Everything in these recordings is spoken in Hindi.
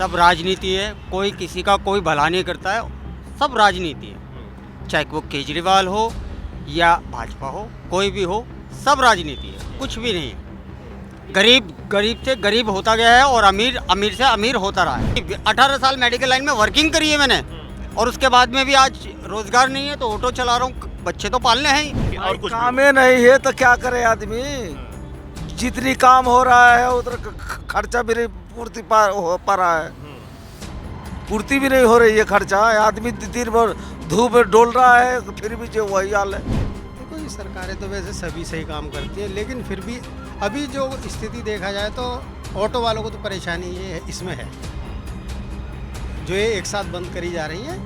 सब राजनीति है, कोई किसी का कोई भला नहीं करता है, सब राजनीति है। चाहे वो केजरीवाल हो या भाजपा हो, कोई भी हो, सब राजनीति है, कुछ भी नहीं है। गरीब गरीब से गरीब होता गया है और अमीर अमीर से अमीर होता रहा है। 18 साल मेडिकल लाइन में वर्किंग करी है मैंने, और उसके बाद में भी आज रोजगार नहीं है तो ऑटो चला रहा हूँ, बच्चे तो पालने हैं ही। और कुछ काम ही नहीं है तो क्या करे आदमी। जितनी काम हो रहा है उधर खर्चा भी नहीं पूर्ति हो पा रहा है, पूर्ति भी नहीं हो रही है खर्चा। आदमी दिन भर धूप में डोल रहा है, फिर भी जो वही हाल है। देखो ये सरकारें तो वैसे सभी सही काम करती है, लेकिन फिर भी अभी जो स्थिति देखा जाए तो ऑटो वालों को तो परेशानी ये इसमें है, जो ये एक साथ बंद करी जा रही है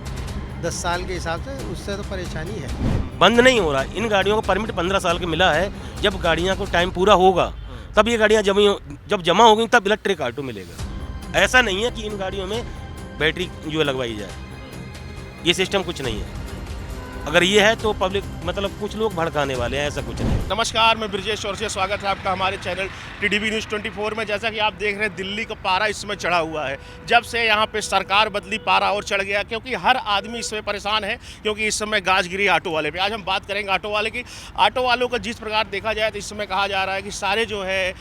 10 साल के हिसाब से, उससे तो परेशानी है। बंद नहीं हो रहा। इन गाड़ियों का परमिट 15 साल का मिला है। जब गाड़ियां को टाइम पूरा होगा तब ये गाड़ियां जब जमा होगी तब इलेक्ट्रिक ऑटो मिलेगा। ऐसा नहीं है कि इन गाड़ियों में बैटरी जो है लगवाई जाए, ये सिस्टम कुछ नहीं है। अगर ये है तो पब्लिक मतलब कुछ लोग भड़काने वाले हैं, ऐसा कुछ नहीं। नमस्कार, मैं ब्रजेश और से स्वागत है आपका हमारे चैनल टीडीपी न्यूज़ 24 में। जैसा कि आप देख रहे हैं दिल्ली का पारा इसमें चढ़ा हुआ है। जब से यहाँ पे सरकार बदली पारा और चढ़ गया, क्योंकि हर आदमी इसमें परेशान है, क्योंकि इस समय गाज गिरी ऑटो वाले पे। आज हम बात करेंगे ऑटो वाले की। ऑटो वालों का जिस प्रकार देखा जाए तो इस समय कहा जा रहा है कि सारे जो है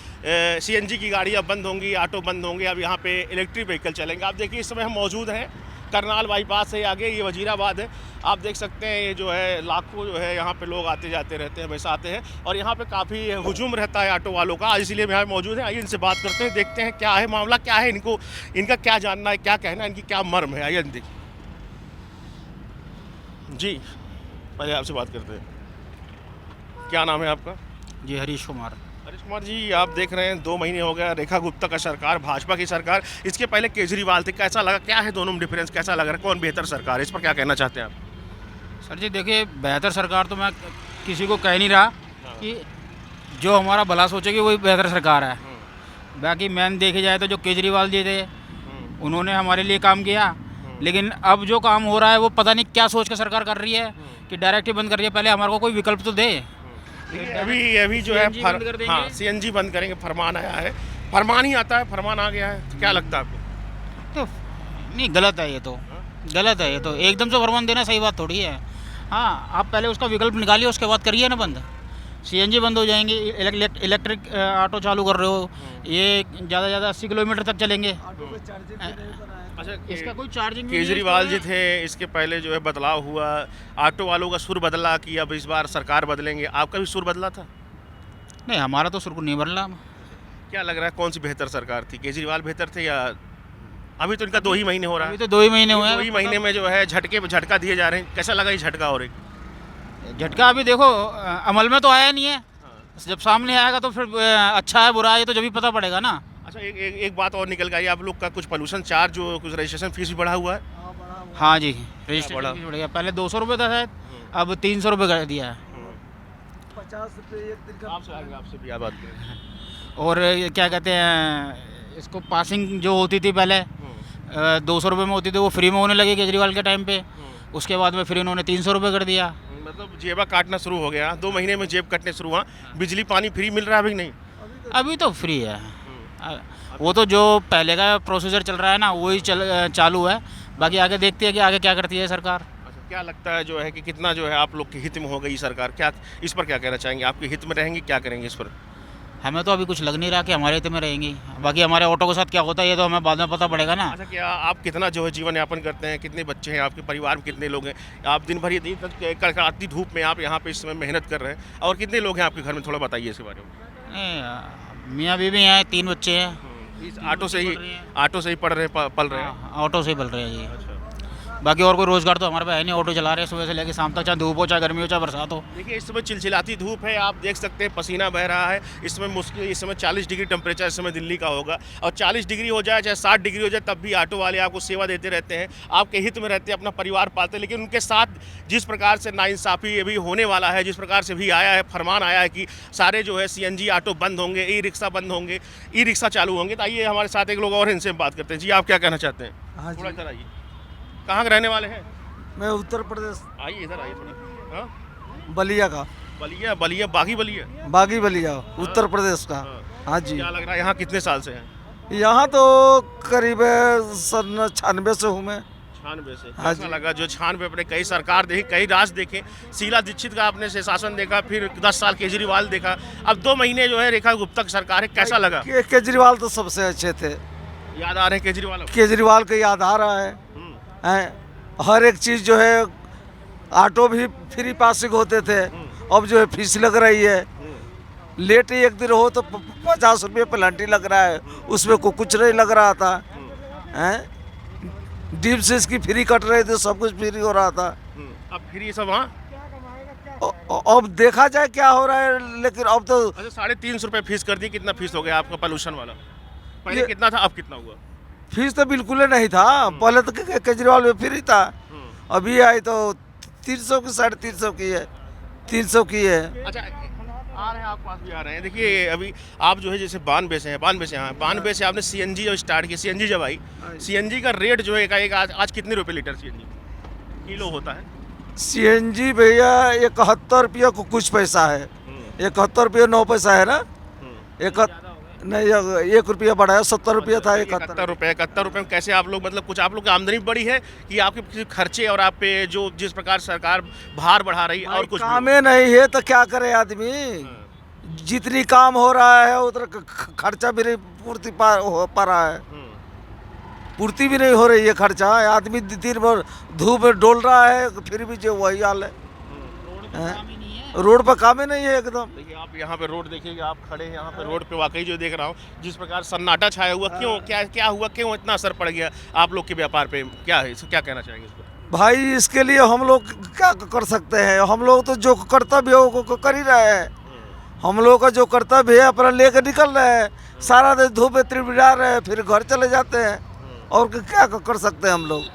CNG की गाड़ियाँ बंद होंगी, ऑटो बंद होंगे, अब यहाँ पे इलेक्ट्रिक व्हीकल चलेंगे। आप देखिए इस समय हम मौजूद हैं करनाल बाईपास से आगे, ये वजीराबाद है। आप देख सकते हैं ये जो है लाखों जो है यहाँ पे लोग आते जाते रहते हैं, हमेशा आते हैं, और यहाँ पे काफ़ी हुजूम रहता है ऑटो वालों का। आज इसीलिए यहाँ मौजूद है। आइए इनसे बात करते हैं, देखते हैं क्या है मामला, क्या है, इनका क्या जानना है, क्या कहना है, इनकी क्या मर्म है। आइए देखिए जी, पहले आपसे बात करते हैं। क्या नाम है आपका? जी हरीश कुमार। हरीश कुमार जी, आप देख रहे हैं 2 महीने हो गया रेखा गुप्ता का सरकार, भाजपा की सरकार, इसके पहले केजरीवाल थे। कैसा लगा, क्या है दोनों में डिफरेंस, कैसा लग रहा है, कौन बेहतर सरकार है, इस पर क्या कहना चाहते हैं आप? सर जी देखिए, बेहतर सरकार तो मैं किसी को कह नहीं रहा कि जो हमारा भला सोचेगी वही बेहतर सरकार है। बाकी मैन देखे जाए तो जो केजरीवाल जी थे उन्होंने हमारे लिए काम किया, लेकिन अब जो काम हो रहा है वो पता नहीं क्या सोच कर सरकार कर रही है कि डायरेक्ट ही बंद कर रही है। पहले हमारे को कोई विकल्प तो दे। अभी जो है CNG बंद कर देंगे। हाँ, CNG बंद करेंगे, फरमान आया है, फरमान ही आता है, फरमान आ गया है, तो क्या लगता है आपको? तो नहीं, गलत है ये तो, गलत है ये तो। एकदम से फरमान देना सही बात थोड़ी है। हाँ, आप पहले उसका विकल्प निकालिए, उसके बाद करिए ना बंद। CNG बंद हो जाएंगे, इलेक्ट्रिक ऑटो चालू कर रहे हो, ये ज़्यादा से ज़्यादा 80 किलोमीटर तक चलेंगे। अच्छा, इसका कोई चार्जिंग केजरीवाल जी थे, इसके पहले जो है बदलाव हुआ, ऑटो वालों का सुर बदला कि अब इस बार सरकार बदलेंगे, आपका भी सुर बदला था? नहीं, हमारा तो सुर को नहीं बदला। क्या लग रहा है कौन सी बेहतर सरकार थी, केजरीवाल बेहतर थे या अभी तो इनका 2 ही महीने हो रहा है? अभी तो 2 ही महीने हुए हैं। 2 ही महीने में जो है झटका दिए जा रहे हैं, कैसा लगा ये झटका? और एक झटका अभी देखो अमल में तो आया नहीं है, जब सामने आएगा तो फिर अच्छा है बुरा है ये तो जब भी पता पड़ेगा ना। अच्छा, एक बात और निकल गई, आप लोग का कुछ पोल्यूशन चार्ज, जो कुछ रजिस्ट्रेशन फीस भी बढ़ा हुआ है? हाँ जी, रजिस्ट्रेशन फीस बढ़ गया। पहले 200 रुपये था शायद, अब 300 रुपये कर दिया है। 50 रुपये एक दिन का। आपसे भी बात करें। और क्या कहते हैं, इसको पासिंग जो होती थी पहले 200 रुपये में होती थी, वो फ्री में होने लगी केजरीवाल के टाइम पे। उसके बाद में फिर इन्होंने 300 रुपये कर दिया। मतलब जेबा काटना शुरू हो गया, 2 महीने में जेब कटने शुरू हुआ। बिजली पानी फ्री मिल रहा है अभी नहीं? अभी तो फ्री है। वो तो जो पहले का प्रोसीजर चल रहा है ना वही चालू है। बाकी आगे देखते हैं कि आगे क्या करती है सरकार। अच्छा, क्या लगता है जो है कि कितना जो है आप लोग के हित में हो गई सरकार, क्या इस पर क्या कहना चाहेंगे? आपके हित में रहेंगे, क्या करेंगे इस पर? हमें तो अभी कुछ लग नहीं रहा कि हमारे हित में रहेंगी। बाकी हमारे ऑटो के साथ क्या होता है ये तो हमें बाद में पता पड़ेगा ना। अच्छा, क्या आप कितना जो है जीवन यापन करते हैं, कितने बच्चे हैं आपके परिवार में, कितने लोग हैं? आप दिन भर ये कड़कड़ाती धूप में आप यहाँ पे इस समय मेहनत कर रहे हैं, और कितने लोग हैं आपके घर में, थोड़ा बताइए इसके बारे में। मियाँ बीवी हैं, 3 बच्चे हैं। इस ऑटो से ही पढ़ रहे हैं, पल रहे हैं? हाँ, ऑटो से ही पल रहे हैं जी। अच्छा, बाकी और कोई रोजगार तो हमारे पास है नहीं। ऑटो चला रहे हैं सुबह से लेकर शाम तक, चाहे धूप हो, चाहे गर्मी हो, चाहे बरसात हो। देखिए इस समय चिलचिलाती धूप है, आप देख सकते हैं पसीना बह रहा है। इस समय 40 डिग्री टेम्परेचर इस समय दिल्ली का होगा, और 40 डिग्री हो जाए चाहे 60 डिग्री हो जाए तब भी ऑटो वाले आपको सेवा देते रहते हैं, आपके हित में रहते हैं, अपना परिवार पालते हैं। लेकिन उनके साथ जिस प्रकार से नाइंसाफ़ी अभी होने वाला है, जिस प्रकार से भी आया है, फरमान आया है कि सारे जो है CNG ऑटो बंद होंगे, ई-रिक्शा बंद होंगे, ई-रिक्शा चालू होंगे। तो आइए हमारे साथ एक लोग और, इनसे बात करते हैं। जी, आप क्या कहना चाहते हैं? हाँ थोड़ा जी, इधर आइए। कहाँ के रहने वाले हैं? मैं उत्तर प्रदेश आइए इधर आइए थोड़ा। हाँ, बलिया का, बलिया बागी बलिया। बागी बलिया, उत्तर प्रदेश का। हाँ। हाँ जी, क्या लग रहा है यहाँ कितने साल से हैं? यहाँ तो करीब 96 से हूँ मैं। 96 से हाँ कैसा जी। लगा जो 96 अपने कई सरकार देखी, कई राज देखे, शीला दीक्षित का आपने से शासन देखा, फिर 10 साल केजरीवाल देखा, अब 2 महीने जो है रेखा गुप्ता की सरकार है, कैसा लगा? केजरीवाल तो सबसे अच्छे थे। याद आ रहे हैं केजरीवाल अब? केजरीवाल का याद आ रहा है। हैं, हर एक चीज़ जो है, ऑटो भी फ्री पासिंग होते थे, अब जो है फीस लग रही है। लेट ही एक दिन हो तो 50 रुपये पेनल्टी लग रहा है, उसमें को कुछ नहीं लग रहा था। हैं, डीप से इसकी फ्री कट रहे थे, सब कुछ फ्री हो रहा था। अब फिर ये सब वहाँ अब देखा जाए क्या हो रहा है, लेकिन अब तो अच्छा 350 रुपये फीस कर दी। कितना फीस हो गया आपका पोल्यूशन वाला? पहले ये- कितना था, अब कितना हुआ? फीस तो बिल्कुल ही नहीं था। पहले तो केजरीवाल में फ्री था, अभी आई तो 300 की 350 की है, 300 की है। अच्छा आ रहे हैं, आप पास भी आ रहे हैं। देखिए अभी आप जो है जैसे 92 से हैं, 92 से आपने सीएनजी जब स्टार्ट की, सीएनजी जब आई, सीएनजी का रेट जो है एक आज कितने रुपए लीटर सीएनजी किलो होता है? सीएनजी भैया 71 रुपया को कुछ पैसा है, 71 रुपया 9 पैसा है ना। नहीं 1 रुपया बढ़ा है, 70 रुपया था 71 रुपये में कैसे आप लोग, मतलब कुछ आप लोग की आमदनी बढ़ी है कि आपके किसी खर्चे और आप पे जो जिस प्रकार सरकार भार बढ़ा रही है और कुछ भी हो? काम ही नहीं है तो क्या करे आदमी। जितनी काम हो रहा है उधर खर्चा भी नहीं पूर्ति हो पा रहा है, पूर्ति भी नहीं हो रही है खर्चा। आदमी दिन भर धूप में डोल रहा है, फिर भी जो वही हाल है। रोड पर काम ही नहीं है एकदम। देखिए आप यहाँ पे रोड देखिएगा, आप खड़े हैं यहाँ पे रोड पे, वाकई जो देख रहा हूँ जिस प्रकार सन्नाटा छाया हुआ, क्यों क्या हुआ, क्यों इतना असर पड़ गया आप लोग के व्यापार पे? क्या है इसको, क्या कहना चाहेंगे इस पर? भाई इसके लिए हम लोग क्या कर सकते हैं, हम लोग तो जो कर्तव्य है वो कर ही रहे हैं। हम लोग का जो कर्तव्य है अपना लेकर निकल रहे हैं, सारा दिन धूप में त्रिबिड़ा रहे हैं, फिर घर चले जाते हैं। और क्या कर सकते हैं हम लोग।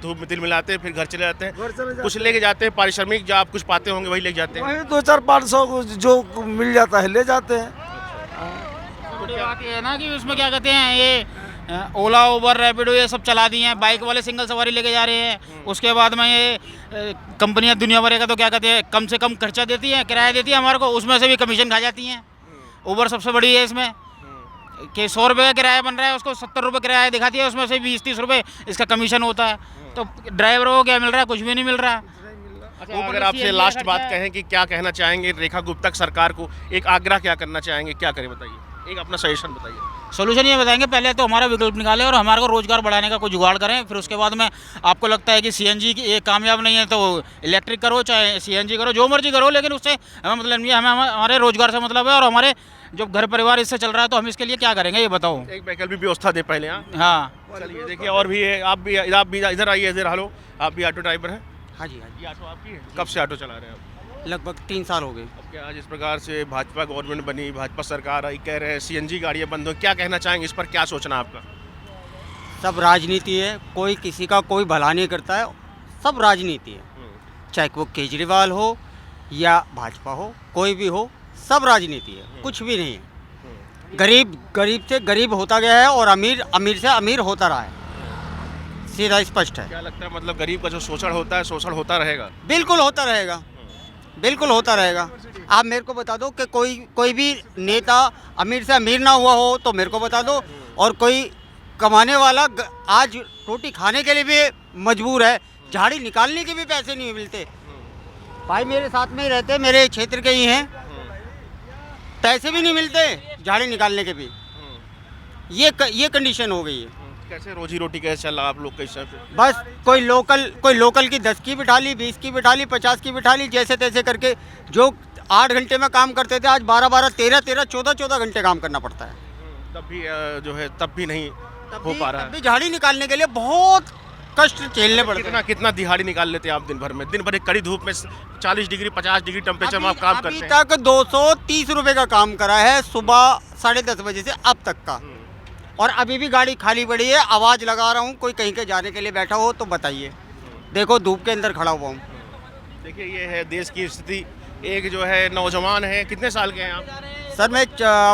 धूप में तिल मिलाते हैं, फिर घर चले जाते हैं, घर चले जाते कुछ लेके जाते हैं, पारिश्रमिक जो आप कुछ पाते होंगे वही लेके जाते हैं। वही 200-400-500 जो मिल जाता है ले जाते हैं। बड़ी बात ये है ना कि उसमें क्या कहते हैं, ये ओला उबर रैपिडो ये सब चला दिए हैं, बाइक वाले सिंगल सवारी लेके जा रहे हैं। उसके बाद में ये कंपनियां दुनिया भर का तो क्या कहते हैं कम से कम खर्चा देती हैं, किराया देती है हमारे को, उसमें से भी कमीशन खा जाती हैं। उबर सबसे बड़ी है इसमें कि 100 रुपये का किराया बन रहा है, उसको 70 रुपये किराया दिखाती है, उसमें से 20-30 रुपये इसका कमीशन होता है। तो ड्राइवरों को क्या मिल रहा है, कुछ भी नहीं मिल रहा। अच्छा, अगर आपसे लास्ट बात कहें कि क्या कहना चाहेंगे रेखा गुप्ता सरकार को, एक आग्रह क्या करना चाहेंगे, क्या करें बताइए, एक अपना सजेशन बताइए। सोल्यूशन ये बताएंगे, पहले तो हमारा विकल्प निकालें और हमारे को रोजगार बढ़ाने का कोई जुगाड़ करें। फिर उसके बाद में आपको लगता है कि सीएनजी की ये कामयाब नहीं है तो इलेक्ट्रिक करो, चाहे सीएनजी करो, जो मर्जी करो, लेकिन उससे हमें मतलब नहीं है। हमें हमारे रोजगार से मतलब है, और हमारे जो घर परिवार इससे चल रहा है, तो हम इसके लिए क्या करेंगे ये बताओ। एक वैकल्पिक व्यवस्था दे पहले। हाँ चलिए देखिए, और भी है, आप भी इधर आइए, इधर। हेलो, आप भी ऑटो ड्राइवर हैं? हाँ जी, हाँ जी। ये ऑटो आपकी है? कब से ऑटो चला रहे हैं आप? लगभग 3 साल हो गए। अब क्या जिस प्रकार से भाजपा गवर्नमेंट बनी, भाजपा सरकार आई, कह रहे हैं सीएनजी गाड़ियाँ बंद हो, क्या कहना चाहेंगे इस पर, क्या सोचना आपका? सब राजनीति है, कोई किसी का कोई भला नहीं करता है, सब राजनीति है। चाहे वो केजरीवाल हो या भाजपा हो, कोई भी हो, सब राजनीति है, कुछ भी नहीं है। गरीब से गरीब होता गया है और अमीर से अमीर होता रहा है, सीधा स्पष्ट है। क्या लगता है, मतलब गरीब का जो शोषण होता है, शोषण होता रहेगा? बिल्कुल होता रहेगा, बिल्कुल होता रहेगा। आप मेरे को बता दो कि कोई भी नेता अमीर से अमीर ना हुआ हो तो मेरे को बता दो, और कोई कमाने वाला आज रोटी खाने के लिए भी मजबूर है, झाड़ी निकालने के भी पैसे नहीं मिलते। भाई मेरे साथ में ही रहते, मेरे क्षेत्र के ही हैं, पैसे भी नहीं मिलते झाड़ी निकालने के भी। ये कंडीशन हो गई है। कैसे रोजी रोटी कैसे चल रहा आप लोग कैसे? बस कोई लोकल की 10 की बिठा ली, 20 की बिठा ली, 50 की बिठा ली, जैसे तैसे करके। जो 8 घंटे में काम करते थे आज 12-12, 13-13, 14-14 घंटे काम करना पड़ता है। तब भी जो है तब भी नहीं हो पा रहा तब है। भी झाड़ी निकालने के लिए बहुत कष्ट झेलने पड़ते हैं। कितना दिहाड़ी निकाल लेते हैं आप दिन भर में? दिन भर एक कड़ी धूप में 40 डिग्री 50 डिग्री टेम्परेचर में आप काम करते हैं। अभी तक 230 रुपए का काम करा है, सुबह 10:30 बजे से अब तक का। और अभी भी गाड़ी खाली पड़ी है, आवाज़ लगा रहा हूँ, कोई कहीं के जाने के लिए बैठा हो तो बताइए। देखो धूप के अंदर खड़ा हुआ हूँ। देखिए ये है देश की स्थिति। एक जो है नौजवान है, कितने साल के हैं आप? सर मैं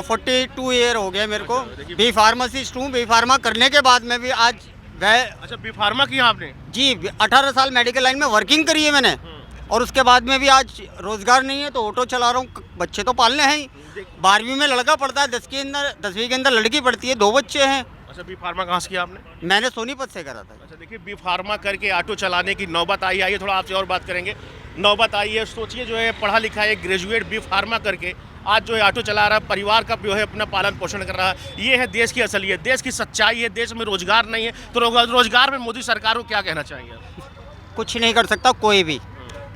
42 ईयर हो गया मेरे को। बी फार्मासिस्ट हूँ। बी फार्मा करने के बाद में भी आज वह अच्छा, बी फार्मा किया आपने? जी 18 साल मेडिकल लाइन में वर्किंग करी है मैंने। और उसके बाद में भी आज रोज़गार नहीं है तो ऑटो चला रहा हूँ, बच्चे तो पालने हैं ही। 12वीं में लड़का पढ़ता है, 10वीं के अंदर लड़की पढ़ती है, 2 बच्चे हैं। अच्छा, बी फार्मा कहाँ से किया आपने? मैंने सोनीपत से करा था। अच्छा, देखिए बी फार्मा करके ऑटो चलाने की नौबत आई। आइए थोड़ा आपसे और बात करेंगे। नौबत आई है, सोचिए जो है पढ़ा लिखा है, ग्रेजुएट बी फार्मा करके आज जो है ऑटो चला रहा है, परिवार का जो है अपना पालन पोषण कर रहा है। ये है देश की असलियत, देश की सच्चाई है। देश में रोजगार नहीं है तो रोजगार में मोदी सरकार को क्या कहना चाहेंगे आप? कुछ नहीं कर सकता कोई भी,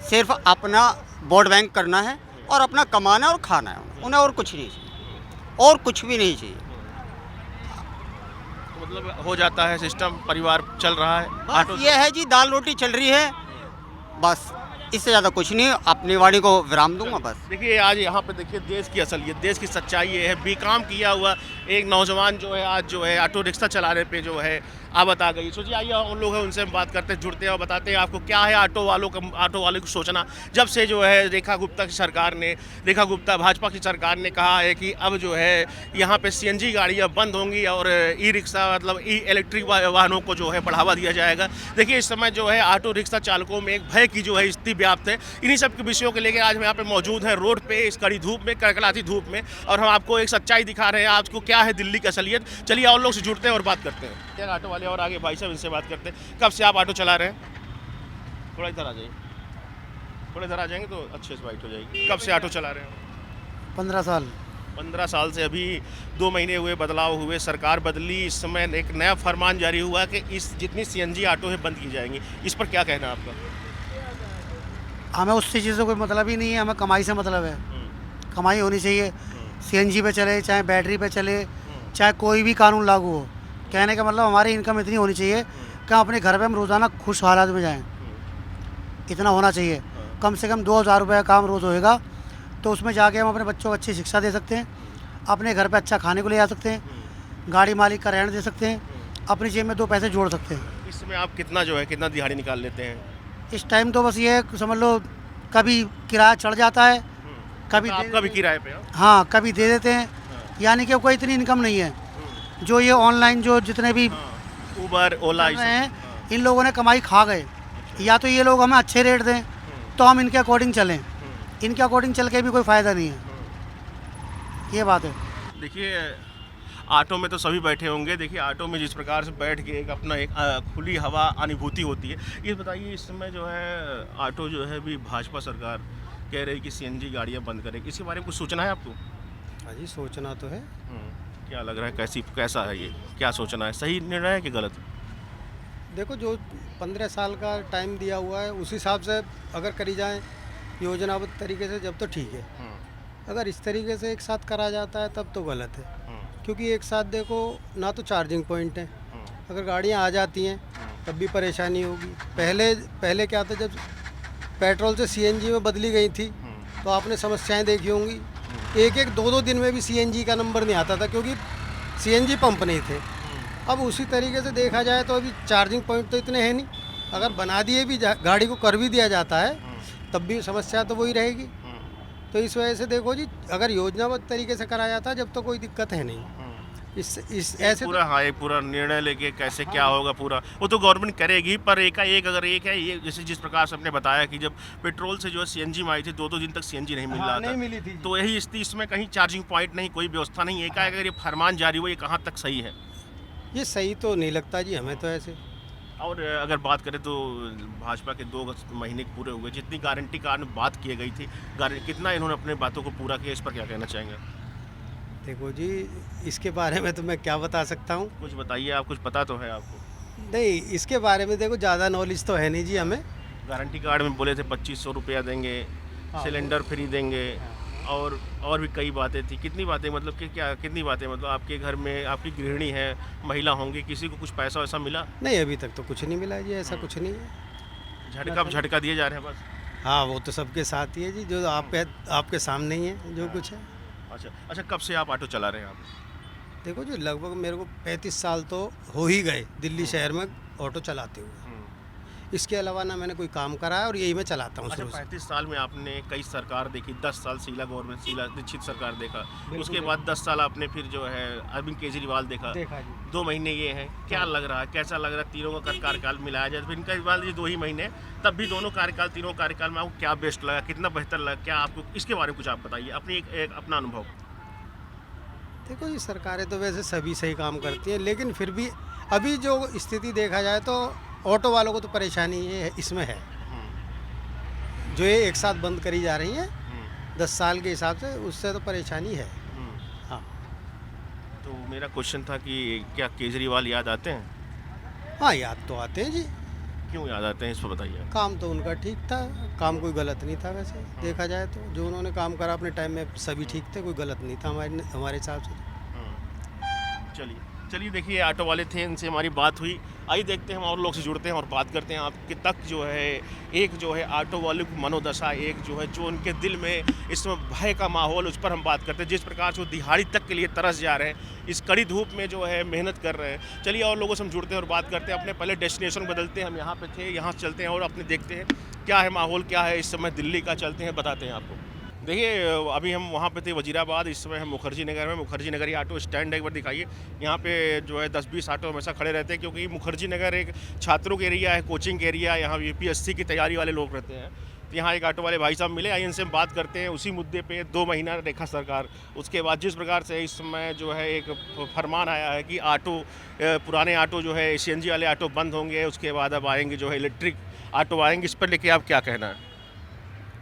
सिर्फ अपना वोट बैंक करना है और अपना कमाना और खाना है, उन्हें और कुछ नहीं चाहिए, और कुछ भी नहीं चाहिए। तो मतलब हो जाता है सिस्टम, परिवार चल रहा है ऑटो बस ये है जी, दाल रोटी चल रही है, बस इससे ज़्यादा कुछ नहीं। अपनी वाणी को विराम दूंगा बस। देखिए आज यहाँ पे देखिए देश की असलियत, देश की सच्चाई ये है। बीकॉम किया हुआ एक नौजवान जो है आज जो है ऑटो रिक्शा चलाने पे जो है आवत आ गई। सोचिए आइए उन लोग हैं, उनसे हम बात करते हैं, जुड़ते हैं और बताते हैं आपको क्या है ऑटो वालों को सोचना। जब से जो है रेखा गुप्ता भाजपा की सरकार ने कहा है कि अब जो है यहाँ पे सीएनजी गाड़ियाँ बंद होंगी और ई रिक्शा मतलब ई इलेक्ट्रिक वाहनों को जो है बढ़ावा दिया जाएगा। देखिए इस समय जो है ऑटो रिक्शा चालकों में एक भय की जो है स्थिति व्याप्त है। इन्हीं सब के विषयों को लेकर आज हम यहाँ पे मौजूद हैं रोड पे, इस कड़ी धूप में, कड़कड़ाती धूप में, और हम आपको एक सच्चाई दिखा रहे हैं आपको क्या है दिल्ली की असलियत। चलिए और लोग से जुड़ते हैं और बात करते हैं। क्या ऑटो वाले और आगे भाई साहब, इनसे बात करते हैं। कब से आप ऑटो चला रहे हैं? थोड़ा इधर आ जाइए, थोड़ा इधर आ जाएंगे तो अच्छे से बाइट हो जाएगी। कब से ऑटो चला रहे हैं? 15 साल। 15 साल से। अभी 2 महीने हुए, बदलाव हुए, सरकार बदली, इस समय एक नया फरमान जारी हुआ कि इस जितनी सीएनजी ऑटो है बंद की जाएंगी। इस पर क्या कहना है आपका? हमें उससे चीज़ से कोई मतलब ही नहीं है, हमें कमाई से मतलब है। कमाई होनी चाहिए, सीएनजी पे चले चाहे बैटरी पे चले, चाहे कोई भी कानून लागू हो। कहने का मतलब हमारी इनकम इतनी होनी चाहिए कि हम अपने घर पे हम रोज़ाना खुश हालात में जाएं, इतना होना चाहिए। कम से कम 2000 रुपये का काम रोज़ होएगा तो उसमें जाके हम अपने बच्चों को अच्छी शिक्षा दे सकते हैं, अपने घर पे अच्छा खाने को ले जा सकते हैं, गाड़ी मालिक का रहन दे सकते हैं, अपनी जेब में 2 पैसे जोड़ सकते हैं। इस समय आप कितना दिहाड़ी निकाल लेते हैं? इस टाइम तो बस ये समझ लो, कभी किराया चढ़ जाता है, कभी आपका भी किराए पे? हाँ, कभी दे देते हैं। यानी कि कोई इतनी इनकम नहीं है। जो ये ऑनलाइन जो जितने भी उबर, ओला कर रहे हैं, इन लोगों ने कमाई खा गए। या तो ये लोग हमें अच्छे रेट दें तो हम इनके अकॉर्डिंग चलें, इनके अकॉर्डिंग चल के भी कोई फ़ायदा नहीं है। ये बात है। देखिए ऑटो में तो सभी बैठे होंगे। देखिए ऑटो में जिस प्रकार से बैठ के एक अपना एक खुली हवा अनुभूति होती है। ये बताइए इस समय जो है ऑटो जो है भी भाजपा सरकार कह रही कि सीएनजी गाड़ियाँ बंद करेगी, इसके बारे में कुछ सोचना है आपको? हाँ जी, सोचना तो है। क्या लग रहा है, कैसा है ये, क्या सोचना है, सही निर्णय है कि गलत? देखो जो 15 साल का टाइम दिया हुआ है उस हिसाब से अगर करी जाए योजनाबद्ध तरीके से जब तो ठीक है। अगर इस तरीके से एक साथ करा जाता है तब तो गलत है, क्योंकि एक साथ देखो ना तो चार्जिंग पॉइंट है, अगर गाड़ियाँ आ जाती हैं तब भी परेशानी होगी। पहले क्या था, जब पेट्रोल से सीएनजी में बदली गई थी तो आपने समस्याएं देखी होंगी। 1-1, 2-2 दिन में भी सीएनजी का नंबर नहीं आता था क्योंकि सीएनजी पंप नहीं थे। अब उसी तरीके से देखा जाए तो अभी चार्जिंग पॉइंट तो इतने हैं नहीं, अगर बना दिए भी गाड़ी को कर भी दिया जाता है तब भी समस्या तो वही रहेगी। तो इस वजह से देखो जी, अगर योजनाबद्ध तरीके से कराया जाता जब तो कोई दिक्कत है नहीं। इस ऐसे पूरा हाँ, एक पूरा निर्णय लेके कैसे क्या होगा पूरा वो तो गवर्नमेंट करेगी, पर एकाएक अगर एक है ये, जैसे जिस प्रकार से आपने बताया कि जब पेट्रोल से जो है सीएनजी में आई थी 2-2 दिन तक सीएनजी नहीं मिल रहा था, नहीं मिली थी। तो यही स्थिति इसमें कहीं चार्जिंग पॉइंट नहीं, कोई व्यवस्था नहीं। एकाएक अगर ये फरमान जारी हुआ, ये कहाँ तक सही है? ये सही तो नहीं लगता जी हमें तो ऐसे। और अगर बात करें तो भाजपा के 2 महीने पूरे हुए, जितनी गारंटी का बात की गई थी, कितना इन्होंने अपने बातों को पूरा किया, इस पर क्या कहना चाहेंगे? देखो जी, इसके बारे में तो मैं क्या बता सकता हूँ। कुछ बताइए, आप कुछ पता तो है आपको? नहीं, इसके बारे में देखो ज़्यादा नॉलेज तो है नहीं जी हमें। गारंटी कार्ड में बोले थे 2500 रुपया देंगे, सिलेंडर फ्री देंगे, और भी कई बातें थी। कितनी बातें, मतलब कि क्या कितनी बातें, मतलब आपके घर में आपकी गृहिणी है, महिला होंगी, किसी को कुछ पैसा वैसा मिला? नहीं, अभी तक तो कुछ नहीं मिला जी, ऐसा कुछ नहीं है। झटका दिए जा रहे हैं बस? हाँ, वो तो सबके साथ ही है जी, जो आपके सामने ही है जो कुछ है। अच्छा, कब से आप ऑटो चला रहे हैं आप? देखो जी, लगभग मेरे को 35 साल तो हो ही गए दिल्ली शहर में ऑटो चलाते हुए। इसके अलावा ना मैंने कोई काम करा है और यही मैं चलाता हूँ अच्छा, शुरू से। 35 साल में आपने कई सरकार देखी, 10 साल शीला गवर्नमेंट, शीला दीक्षित सरकार देखा, उसके बाद 10 साल आपने फिर जो है अरविंद केजरीवाल देखा, देखा जी। 2 महीने ये है, क्या लग रहा है, कैसा लग रहा है? तीनों का कार्यकाल मिलाया जाए, फिर इनका मान लीजिए 2 ही महीने, तब भी दोनों कार्यकाल, तीनों कार्यकाल में आपको क्या बेस्ट लगा, कितना बेहतर लगा, क्या आपको इसके बारे में कुछ आप बताइए, अपनी एक अपना अनुभव। देखो जी, सरकारें तो वैसे सभी सही काम करती हैं, लेकिन फिर भी अभी जो स्थिति देखा जाए तो ऑटो वालों को तो परेशानी ये इसमें है, जो ये एक साथ बंद करी जा रही हैं 10 साल के हिसाब से, उससे तो परेशानी है। हाँ तो मेरा क्वेश्चन था कि क्या केजरीवाल याद आते हैं? हाँ, याद तो आते हैं जी। क्यों याद आते हैं, इस पर बताइए। काम तो उनका ठीक था, काम कोई गलत नहीं था वैसे देखा जाए तो, जो उन्होंने काम करा अपने टाइम में सभी ठीक थे, कोई गलत नहीं था हमारे हिसाब से। चलिए चलिए, देखिए ऑटो वाले थे, इनसे हमारी बात हुई। आइए देखते हैं हम और लोग से जुड़ते हैं और बात करते हैं आपके तक जो है एक जो है ऑटो वाले की मनोदशा, एक जो है जो उनके दिल में इस भय का माहौल, उस पर हम बात करते हैं। जिस प्रकार से वो दिहाड़ी तक के लिए तरस जा रहे हैं, इस कड़ी धूप में जो है मेहनत कर रहे हैं। चलिए और लोगों से हम जुड़ते हैं और बात करते हैं। अपने पहले डेस्टिनेशन बदलते हैं, हम यहाँ पे थे, यहाँ चलते हैं और अपने देखते हैं क्या है माहौल, क्या है इस समय दिल्ली का, चलते हैं बताते हैं आपको। देखिए अभी हम वहाँ पे थे वजीराबाद, इस समय हम मुखर्जी नगर में। मुखर्जी नगर ये ऑटो स्टैंड है, एक बार दिखाइए। यहाँ पे जो है 10-20 ऑटो हमेशा खड़े रहते हैं, क्योंकि मुखर्जी नगर एक छात्रों का एरिया है, कोचिंग एरिया है, यहाँ यूपीएससी की तैयारी वाले लोग रहते हैं। तो यहाँ एक ऑटो वाले भाई साहब मिले, आइए इनसे हम बात करते हैं उसी मुद्दे पे। 2 महीना रेखा सरकार, उसके बाद जिस प्रकार से इस समय जो है एक फरमान आया है कि ऑटो, पुराने ऑटो जो है सीएनजी वाले ऑटो बंद होंगे, उसके बाद अब आएंगे जो है इलेक्ट्रिक ऑटो आएंगे, इस पर लेके आप क्या कहना है?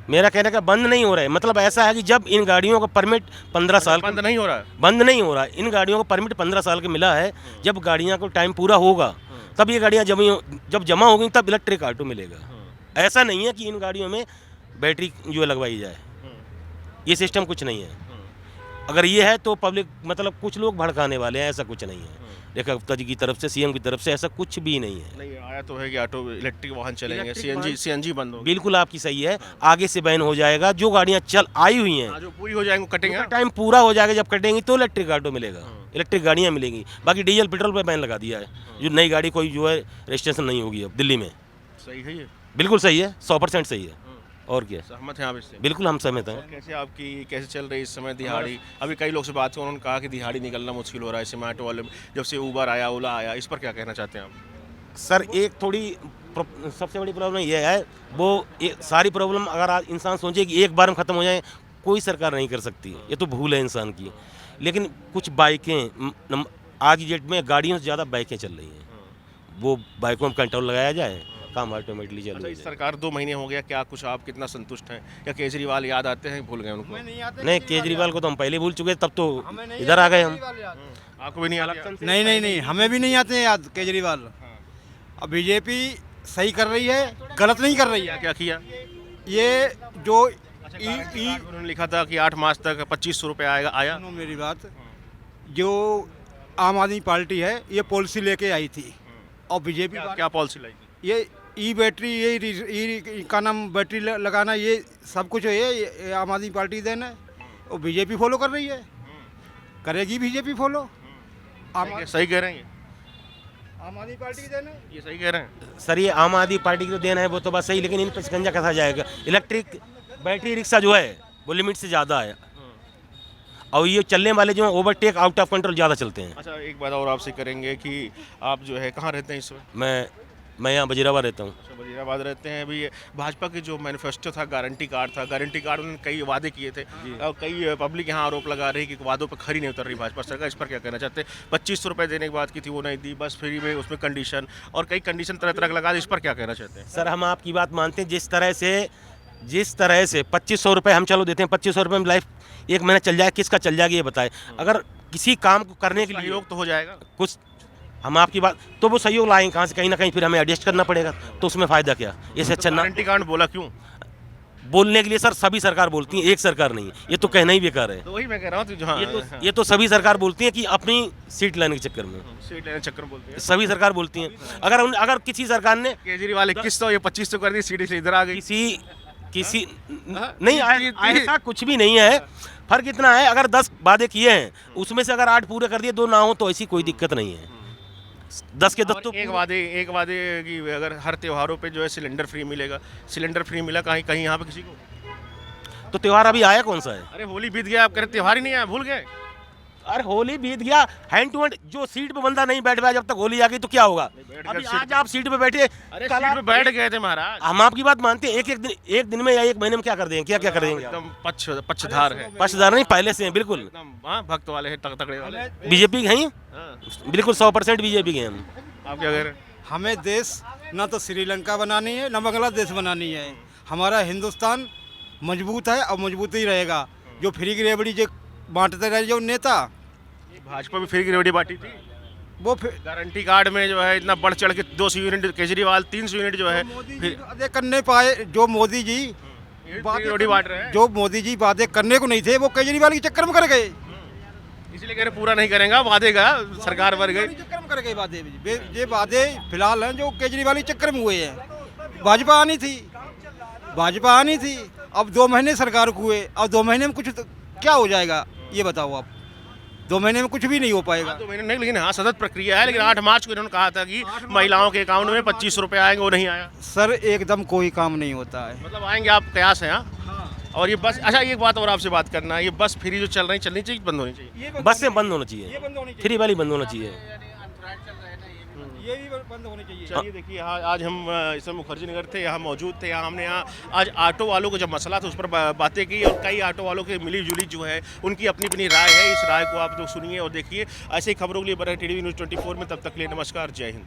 मेरा कहने का बंद नहीं हो रहा है, मतलब ऐसा है कि जब इन गाड़ियों का परमिट 15 साल बंद नहीं हो रहा है? बंद नहीं हो रहा है, इन गाड़ियों का परमिट 15 साल का मिला है। जब गाड़ियां को टाइम पूरा होगा तब ये गाड़ियां जब जमा होगी तब इलेक्ट्रिक ऑटो मिलेगा। ऐसा नहीं है कि इन गाड़ियों में बैटरी जो है लगवाई जाए, ये सिस्टम कुछ नहीं है। अगर ये है तो पब्लिक, मतलब कुछ लोग भड़काने वाले हैं, ऐसा कुछ नहीं है। रेखा गुप्ता जी की तरफ से, सीएम की तरफ से ऐसा कुछ भी नहीं है। नहीं आया तो है कि ऑटो इलेक्ट्रिक वाहन चलेंगे, सीएनजी बंद होगी। बिल्कुल आपकी सही है, आगे से बैन हो जाएगा। जो गाड़ियां चल आई हुई हैं, जो पूरी हो जाएंगे कटेंगे, टाइम पूरा हो जाएगा, जब कटेंगी तो इलेक्ट्रिक ऑटो मिलेगा, इलेक्ट्रिक गाड़ियां मिलेंगी। बाकी डीजल पेट्रोल पे बैन लगा दिया है, जो नई गाड़ी कोई जो है रजिस्ट्रेशन नहीं होगी अब दिल्ली में। सही है ये? बिल्कुल सही है, 100% सही है। और क्या, सहमत हैं आप इससे? बिल्कुल हम सहमत हैं। कैसे आपकी कैसे चल रही इस समय दिहाड़ी? अभी कई लोग से बात की, उन्होंने कहा कि दिहाड़ी निकलना मुश्किल हो रहा है इस समय ऑटो वाले, जब से ऊबर आया, ओला आया, इस पर क्या कहना चाहते हैं आप? सर एक सबसे बड़ी प्रॉब्लम ये है, वो सारी प्रॉब्लम अगर आज इंसान सोचे कि एक बार में ख़त्म हो जाए, कोई सरकार नहीं कर सकती, ये तो भूल है इंसान की। लेकिन कुछ बाइकें, आज की डेट में गाड़ियों से ज़्यादा बाइकें चल रही हैं, वो बाइकों में कंट्रोल लगाया जाए, काम ऑटोमेटिकली चालू हो इस जाए। सरकार 2 महीने हो गया, क्या कुछ आप कितना संतुष्ट हैं? क्या केजरीवाल याद आते हैं, भूल गए उनको? नहीं, केजरीवाल को तो हम पहले भूल चुके, तब तो इधर आ गए हम। आपको भी नहीं याद? नहीं, हमें भी नहीं आते हैं याद केजरीवाल। अब बीजेपी सही कर रही है, गलत नहीं कर रही है। क्या किया? ये जो उन्होंने लिखा था कि 8 मार्च तक 2500 रुपये आएगा, आया? सुनो मेरी बात, जो आम आदमी पार्टी है ये पॉलिसी लेके आई थी, और बीजेपी क्या पॉलिसी लाई थी? ये ई बैटरी, ये का नाम बैटरी लगाना, ये सब कुछ है, ये आम आदमी पार्टी देना है, और बीजेपी फॉलो कर रही है, करेगी बीजेपी फॉलो। सही कह रहे हैं आम आदमी पार्टी की देना है। ये सही कह रहे हैं? सर ये आम आदमी पार्टी की तो देना है, वो तो बात सही, लेकिन इन पर शिकंजा कसा जाएगा। इलेक्ट्रिक बैटरी रिक्शा जो है वो लिमिट से ज़्यादा है, और ये चलने वाले जो हैं ओवरटेक, आउट ऑफ कंट्रोल ज़्यादा चलते हैं। अच्छा, एक बात और आपसे करेंगे कि आप जो है कहाँ रहते हैं इस वक्त? मैं यहाँ वजीराबाद रहता हूँ। अच्छा, वजीराबाद रहते हैं। अभी भाजपा के जो मैनिफेस्टो था, गारंटी कार्ड था, गारंटी कार्ड उन्होंने कई वादे किए थे, और कई पब्लिक यहाँ आरोप लगा रही कि वादों पर खरी नहीं उतर रही भाजपा सरकार, इस पर क्या कहना चाहते हैं? 2500 रुपये देने की बात की थी, वो नहीं दी, बस फ्री में, उसमें कंडीशन और कई कंडीशन तरह तरह लगा दी, इस पर क्या कहना चाहते हैं? सर हम आपकी बात मानते हैं, जिस तरह से 2500 रुपये हम चलो देते हैं, 2500 रुपये में लाइफ एक महीना चल जाए, किसका चल जाएगा ये बताए। अगर किसी काम को करने के लिए सहयोग तो हो जाएगा कुछ, हम आपकी बात, तो वो सहयोग लाएंगे कहाँ से, कहीं ना कहीं फिर हमें एडजस्ट करना पड़ेगा, तो उसमें फ़ायदा क्या? इससे अच्छा ना गारंटी कार्ड बोला क्यों? बोलने के लिए सर सभी सरकार बोलती है, एक सरकार नहीं, ये तो कहना ही बेकार है। तो वही मैं कह रहा हूँ, हाँ, ये तो सभी सरकार बोलती है कि अपनी सीट लेने के चक्कर में, सीट लेने चक्कर बोलते हैं। सभी सरकार बोलती हैं। अगर किसी सरकार ने केजरीवाल 2100 या 2500 कर दी, सीढ़ी से इधर आ गई। किसी नहीं, ऐसा कुछ भी नहीं है। फर्क इतना है, अगर 10 वादे किए हैं उसमें से अगर 8 पूरे कर दिए, 2 ना हो, तो ऐसी कोई दिक्कत नहीं है। 10 के 10 और तो एक वादे कि अगर हर त्योहारों पे जो है सिलेंडर फ्री मिलेगा, सिलेंडर फ्री मिला कहीं कहीं यहाँ पे किसी को? तो त्यौहार अभी आया कौन सा है? अरे होली बीत गया, आप कह रहे त्योहार ही नहीं आया, भूल गए? अरे होली बीत गया, हैंड टू हैंड जो सीट पे बंदा नहीं बैठ पाया जब तक होली आ गई तो क्या होगा? बैठ अभी गए सीट आज आप सीट पे बैठे, अरे कल सीट पे बैठ गए थे महाराज, हम आपकी बात मानते हैं। एक दिन में या एक महीने में क्या कर देंगे, क्या क्या कर देंगे? एकदम पक्षधार है, पक्षधार नहीं, पहले से हैं बिल्कुल। एकदम हाँ, भक्त वाले हैं, तगड़े वाले। बीजेपी के हैं, हाँ, बिल्कुल 100% बीजेपी के हैं हम। आप क्या कह रहे हैं? हमें देश ना तो श्रीलंका बनानी है ना बांग्लादेश बनानी है। हमारा हिंदुस्तान मजबूत है और मजबूत ही रहेगा। जो फ्री की रेवड़ी जो बांटते रहे जो नेता, भाजपा भी फ्री की रेवड़ी बांटी थी, वो फिर गारंटी कार्ड में जो है इतना बढ़ चढ़ के 200 यूनिट, केजरीवाल 300 यूनिट जो है मोदी जी फिर वादे करने पाए। जो मोदी जी फ्री रोटी बांट रहे हैं, जो मोदी जी वादे करने को नहीं थे वो केजरीवाल के चक्कर में कर गए। इसलिए कह रहे पूरा नहीं करेंगे, वादे का सरकार भर गई। चक्कर में कर गए वादे। ये वादे फिलहाल हैं जो केजरीवाल के चक्कर में हुए हैं। भाजपा आनी थी, भाजपा आनी थी। अब 2 महीने सरकार को हुए, अब 2 महीने में कुछ क्या हो जाएगा ये बताओ आप? 2 महीने में कुछ भी नहीं हो पाएगा। तो मैंने नहीं, लेकिन हाँ सतत प्रक्रिया है। लेकिन 8 मार्च को इन्होंने कहा था कि महिलाओं के अकाउंट में 25 रुपए आएंगे, वो नहीं आया। सर एकदम कोई काम नहीं होता है। मतलब आएंगे, आप कयास हैं? हाँ। और ये बस, अच्छा एक बात और आपसे बात करना है, ये बस फ्री जो चल रही चलनी चाहिए, बंद होनी चाहिए? बस से बंद होना चाहिए, फ्री वाली बंद होना चाहिए। ये भी बंद होनी चाहिए। चलिए देखिए, यहाँ आज हम इसमें मुखर्जी नगर थे, यहाँ मौजूद थे। यहाँ हमने यहाँ आज ऑटो वालों को जब मसला था उस पर बातें की, और कई ऑटो वालों की मिली जुली जो है उनकी अपनी अपनी राय है। इस राय को आप लोग सुनिए और देखिए। ऐसे ही खबरों के लिए बने टीवी न्यूज़ 24 में। तब तक के लिए नमस्कार, जय हिंद।